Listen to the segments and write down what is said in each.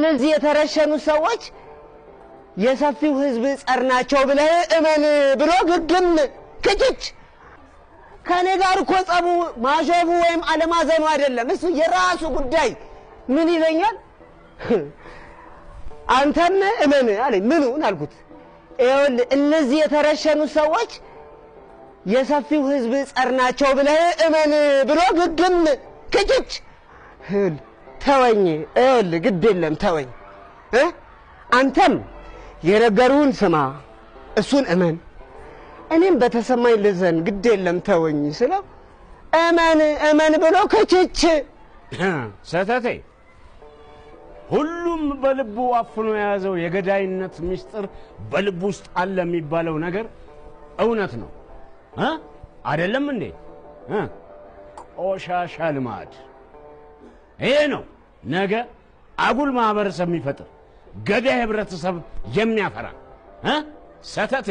እነዚህ የተረሸኑ ሰዎች የሰፊው ህዝብ ጸርናቸው ብለህ እመን ብሎ ግግም ክጭጭ ከኔ ጋር እኮ ጸቡ ማሾፉ ወይም አለማዘኑ አይደለም እሱ የራሱ ጉዳይ ምን ይለኛል አንተም እመን አለኝ ምኑን አልኩት ይኸውልህ እነዚህ የተረሸኑ ሰዎች የሰፊው ህዝብ ጸርናቸው ብለህ እመን ብሎ ግግም ክጭጭ ተወኝ ይኸውልህ ግድ የለም ተወኝ አንተም የነገሩን ስማ እሱን እመን እኔም በተሰማኝ ልዘን ግድ የለም ተወኝ ስለው እመን ብሎ ከቸች ሰተቴ ሁሉም በልቡ አፍኖ የያዘው የገዳይነት ሚስጥር በልቡ ውስጥ አለ የሚባለው ነገር እውነት ነው አይደለም እንዴ ቆሻሻ ልማድ ይሄ ነው ነገ አጉል ማህበረሰብ የሚፈጥር ገዳይ ህብረተሰብ የሚያፈራ ሰተቴ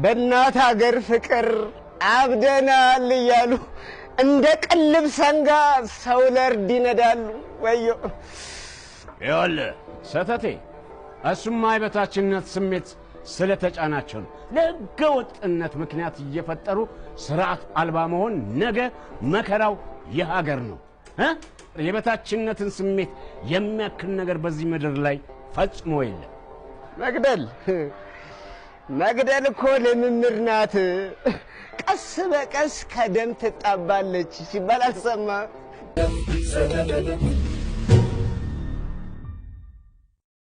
በእናት ሀገር ፍቅር አብደናል እያሉ እንደ ቅልብ ሰንጋ ሰው ለርድ ይነዳሉ ወዮ ይኸውልህ ሰተቴ እሱማ የበታችነት ስሜት ስለተጫናቸው ነው ለህገ ወጥነት ምክንያት እየፈጠሩ ስርዓት አልባ መሆን ነገ መከራው የሀገር ነው የበታችነትን ስሜት የሚያክል ነገር በዚህ ምድር ላይ ፈጽሞ የለም መግደል እኮ ልምምድ ናት ቀስ በቀስ ከደም ትጣባለች ሲባል አልሰማ